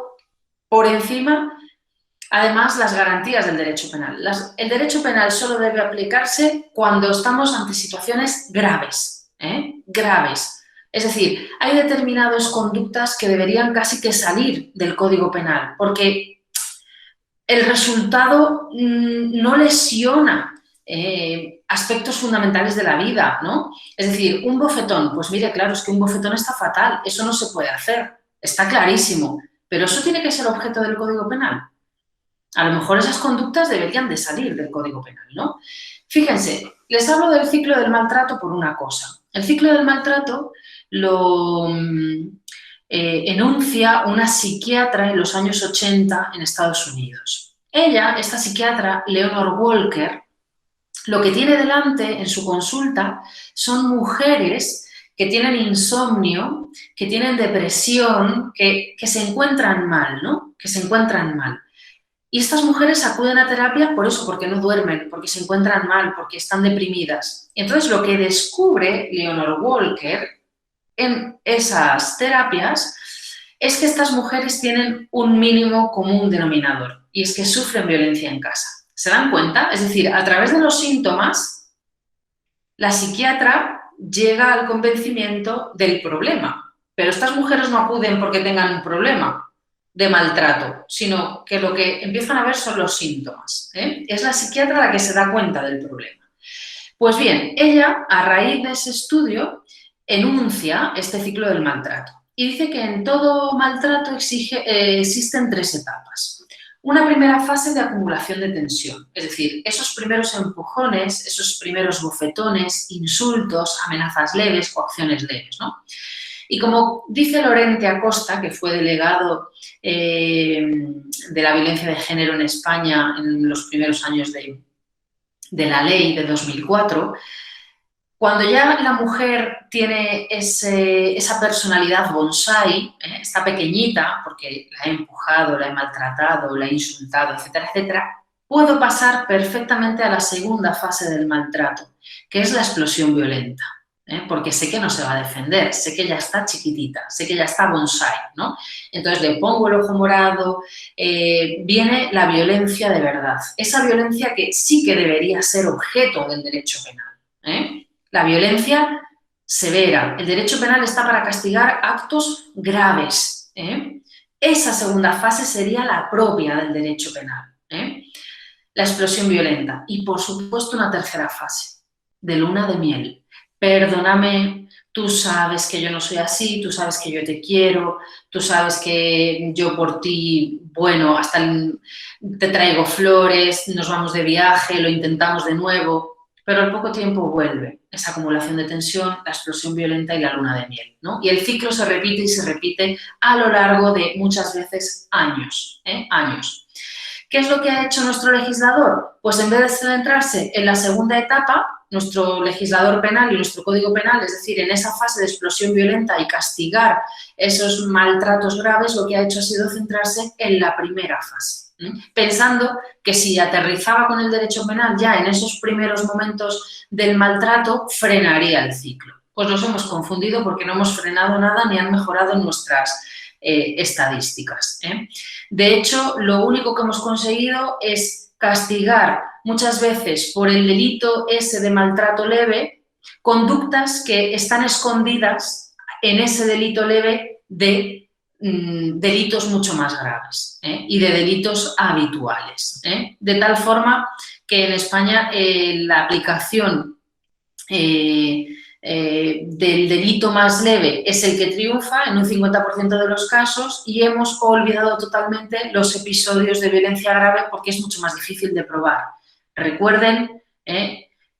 por encima, además, las garantías del derecho penal. El derecho penal solo debe aplicarse cuando estamos ante situaciones graves, graves. Es decir, hay determinadas conductas que deberían casi que salir del Código Penal, porque el resultado no lesiona aspectos fundamentales de la vida, ¿no? Es decir, un bofetón, pues mire, claro, es que un bofetón está fatal, eso no se puede hacer, está clarísimo. Pero eso tiene que ser objeto del Código Penal. A lo mejor esas conductas deberían de salir del Código Penal, ¿no? Fíjense, les hablo del ciclo del maltrato por una cosa. El ciclo del maltrato lo enuncia una psiquiatra en los años 80 en Estados Unidos. Ella, esta psiquiatra, Leonor Walker, lo que tiene delante en su consulta son mujeres que tienen insomnio, que tienen depresión, que se encuentran mal, ¿no? Que se encuentran mal. Y estas mujeres acuden a terapia por eso, porque no duermen, porque se encuentran mal, porque están deprimidas. Y entonces lo que descubre Leonor Walker en esas terapias es que estas mujeres tienen un mínimo común denominador, y es que sufren violencia en casa. ¿Se dan cuenta? Es decir, a través de los síntomas, la psiquiatra llega al convencimiento del problema. Pero estas mujeres no acuden porque tengan un problema de maltrato, sino que lo que empiezan a ver son los síntomas. Es la psiquiatra la que se da cuenta del problema. Pues bien, ella, a raíz de ese estudio, enuncia este ciclo del maltrato y dice que en todo maltrato existen 3 etapas. Una primera fase de acumulación de tensión, es decir, esos primeros empujones, esos primeros bofetones, insultos, amenazas leves, coacciones leves, ¿no? Y como dice Lorente Acosta, que fue delegado de la violencia de género en España en los primeros años de la ley de 2004, cuando ya la mujer tiene esa personalidad bonsai, está pequeñita, porque la he empujado, la he maltratado, la he insultado, etcétera, etcétera, puedo pasar perfectamente a la segunda fase del maltrato, que es la explosión violenta, porque sé que no se va a defender, sé que ya está chiquitita, sé que ya está bonsai, ¿no? Entonces le pongo el ojo morado, viene la violencia de verdad, esa violencia que sí que debería ser objeto del derecho penal, La violencia severa. El derecho penal está para castigar actos graves. Esa segunda fase sería la propia del derecho penal. La explosión violenta. Y, por supuesto, una tercera fase, de luna de miel. Perdóname, tú sabes que yo no soy así, tú sabes que yo te quiero, tú sabes que yo por ti, bueno, te traigo flores, nos vamos de viaje, lo intentamos de nuevo. Pero al poco tiempo vuelve esa acumulación de tensión, la explosión violenta y la luna de miel, ¿no? Y el ciclo se repite y se repite a lo largo de muchas veces años, años. ¿Qué es lo que ha hecho nuestro legislador? Pues en vez de centrarse en la segunda etapa, nuestro legislador penal y nuestro Código Penal, es decir, en esa fase de explosión violenta y castigar esos maltratos graves, lo que ha hecho ha sido centrarse en la primera fase, pensando que si aterrizaba con el derecho penal ya en esos primeros momentos del maltrato, frenaría el ciclo. Pues nos hemos confundido porque no hemos frenado nada ni han mejorado nuestras estadísticas. De hecho, lo único que hemos conseguido es castigar muchas veces por el delito ese de maltrato leve conductas que están escondidas en ese delito leve de delitos mucho más graves y de delitos habituales. De tal forma que en España la aplicación del delito más leve es el que triunfa en un 50% de los casos y hemos olvidado totalmente los episodios de violencia grave porque es mucho más difícil de probar. Recuerden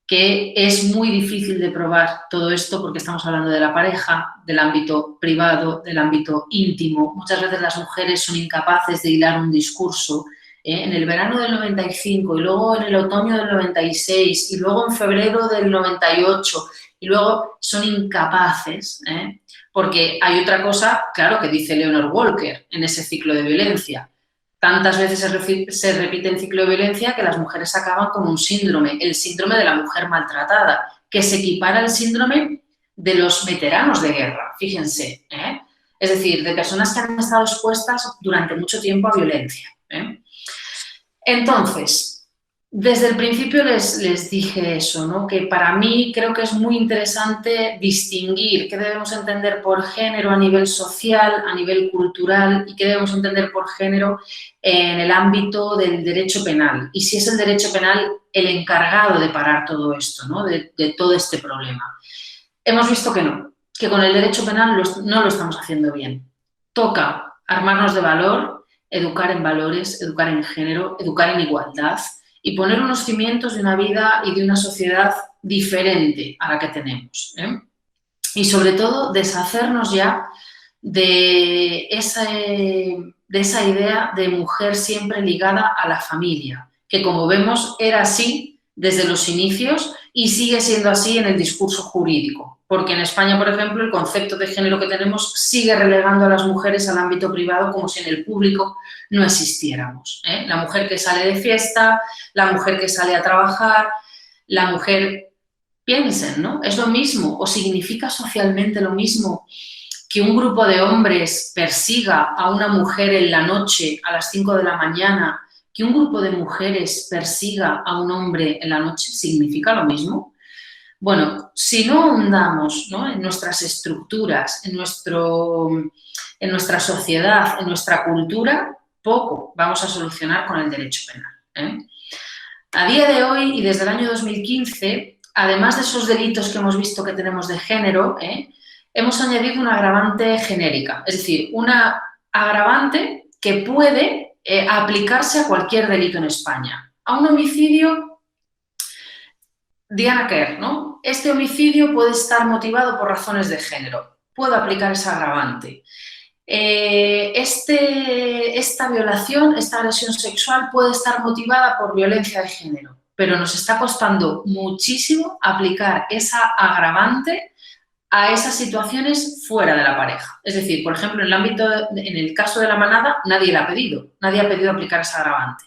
que es muy difícil de probar todo esto porque estamos hablando de la pareja, del ámbito privado, del ámbito íntimo. Muchas veces las mujeres son incapaces de hilar un discurso en el verano del 95 y luego en el otoño del 96 y luego en febrero del 98 y luego son incapaces, porque hay otra cosa, claro, que dice Leonor Walker en ese ciclo de violencia. Tantas veces se repite el ciclo de violencia que las mujeres acaban con un síndrome, el síndrome de la mujer maltratada, que se equipara al síndrome de los veteranos de guerra, fíjense. Es decir, de personas que han estado expuestas durante mucho tiempo a violencia. Entonces, desde el principio les dije eso, ¿no? Que para mí creo que es muy interesante distinguir qué debemos entender por género a nivel social, a nivel cultural y qué debemos entender por género en el ámbito del derecho penal. Y si es el derecho penal el encargado de parar todo esto, ¿no? De todo este problema. Hemos visto que no, que con el derecho penal no lo estamos haciendo bien. Toca armarnos de valor, educar en valores, educar en género, educar en igualdad y poner unos cimientos de una vida y de una sociedad diferente a la que tenemos. Y sobre todo deshacernos ya de esa idea de mujer siempre ligada a la familia, que como vemos era así desde los inicios y sigue siendo así en el discurso jurídico. Porque en España, por ejemplo, el concepto de género que tenemos sigue relegando a las mujeres al ámbito privado como si en el público no existiéramos. La mujer que sale de fiesta, la mujer que sale a trabajar, la mujer, piensen, ¿no? Es lo mismo o significa socialmente lo mismo que un grupo de hombres persiga a una mujer en la noche a las 5 de la mañana, que un grupo de mujeres persiga a un hombre en la noche, ¿significa lo mismo? Bueno, si no ahondamos, ¿no?, en nuestras estructuras, en nuestra sociedad, en nuestra cultura, poco vamos a solucionar con el derecho penal. A día de hoy y desde el año 2015, además de esos delitos que hemos visto que tenemos de género, hemos añadido una agravante genérica, es decir, una agravante que puede aplicarse a cualquier delito en España. A un homicidio, Diana Kerr, ¿no? Este homicidio puede estar motivado por razones de género. Puedo aplicar esa agravante. Esta violación, esta agresión sexual puede estar motivada por violencia de género, pero nos está costando muchísimo aplicar esa agravante a esas situaciones fuera de la pareja. Es decir, por ejemplo, en el caso de La Manada, nadie ha pedido aplicar esa agravante.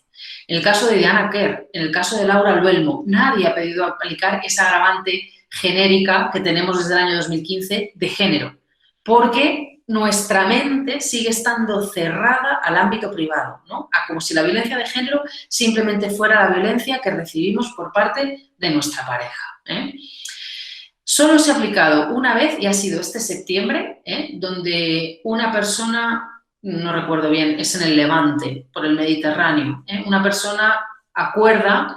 En el caso de Diana Kerr, en el caso de Laura Luelmo, nadie ha pedido aplicar esa agravante genérica que tenemos desde el año 2015 de género, porque nuestra mente sigue estando cerrada al ámbito privado, ¿no? Como si la violencia de género simplemente fuera la violencia que recibimos por parte de nuestra pareja. Solo se ha aplicado una vez y ha sido este septiembre, donde una persona, no recuerdo bien, es en el Levante, por el Mediterráneo, una persona acuerda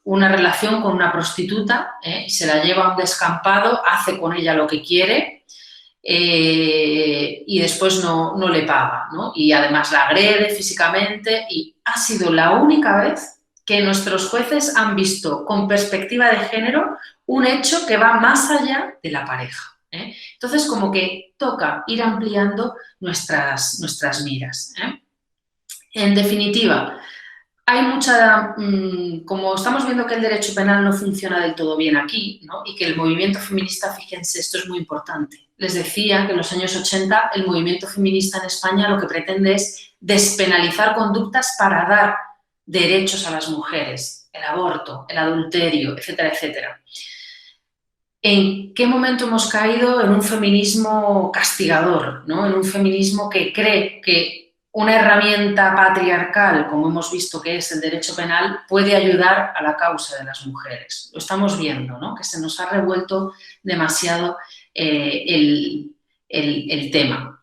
una relación con una prostituta, se la lleva a un descampado, hace con ella lo que quiere y después no le paga, ¿no? Y además la agrede físicamente y ha sido la única vez que nuestros jueces han visto con perspectiva de género un hecho que va más allá de la pareja. Entonces, como que toca ir ampliando nuestras miras. En definitiva, hay mucha, como estamos viendo que el derecho penal no funciona del todo bien aquí, ¿no? Y que el movimiento feminista, fíjense, esto es muy importante. Les decía que en los años 80 el movimiento feminista en España lo que pretende es despenalizar conductas para dar derechos a las mujeres, el aborto, el adulterio, etcétera, etcétera. ¿En qué momento hemos caído en un feminismo castigador, ¿no? En un feminismo que cree que una herramienta patriarcal, como hemos visto que es el derecho penal, puede ayudar a la causa de las mujeres? Lo estamos viendo, ¿no? Que se nos ha revuelto demasiado el tema.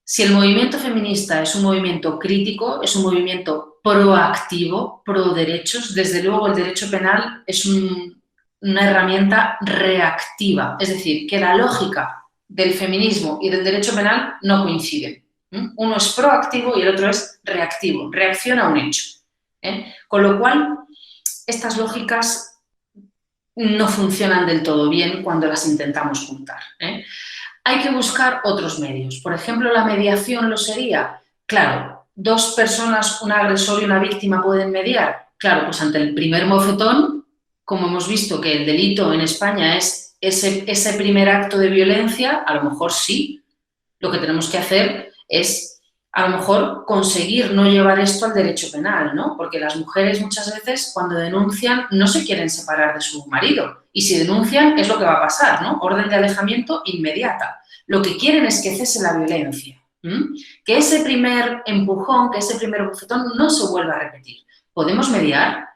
Si el movimiento feminista es un movimiento crítico, es un movimiento proactivo, pro derechos, desde luego el derecho penal es una herramienta reactiva, es decir, que la lógica del feminismo y del derecho penal no coinciden. Uno es proactivo y el otro es reactivo, reacciona a un hecho. Con lo cual, estas lógicas no funcionan del todo bien cuando las intentamos juntar. Hay que buscar otros medios. Por ejemplo, la mediación lo sería. Claro, dos personas, un agresor y una víctima, pueden mediar. Claro, pues ante el primer bofetón, como hemos visto que el delito en España es ese primer acto de violencia, a lo mejor sí. Lo que tenemos que hacer es, a lo mejor, conseguir no llevar esto al derecho penal, ¿no? Porque las mujeres muchas veces, cuando denuncian, no se quieren separar de su marido. Y si denuncian, es lo que va a pasar, ¿no? Orden de alejamiento inmediata. Lo que quieren es que cese la violencia. Que ese primer empujón, que ese primer bofetón no se vuelva a repetir. ¿Podemos mediar?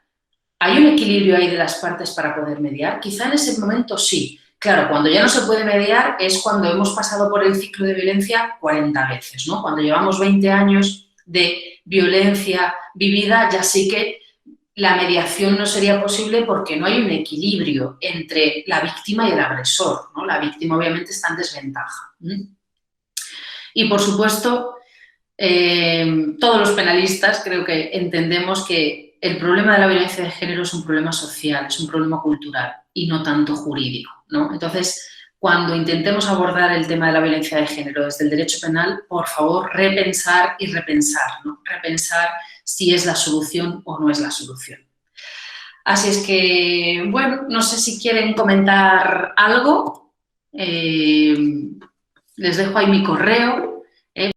¿Hay un equilibrio ahí de las partes para poder mediar? Quizá en ese momento sí. Claro, cuando ya no se puede mediar es cuando hemos pasado por el ciclo de violencia 40 veces, ¿no? Cuando llevamos 20 años de violencia vivida, ya sí que la mediación no sería posible porque no hay un equilibrio entre la víctima y el agresor, ¿no? La víctima obviamente está en desventaja. Y, por supuesto, todos los penalistas creo que entendemos que el problema de la violencia de género es un problema social, es un problema cultural y no tanto jurídico, ¿no? Entonces, cuando intentemos abordar el tema de la violencia de género desde el derecho penal, por favor, repensar y repensar, ¿no? Repensar si es la solución o no es la solución. Así es que, bueno, no sé si quieren comentar algo. Les dejo ahí mi correo.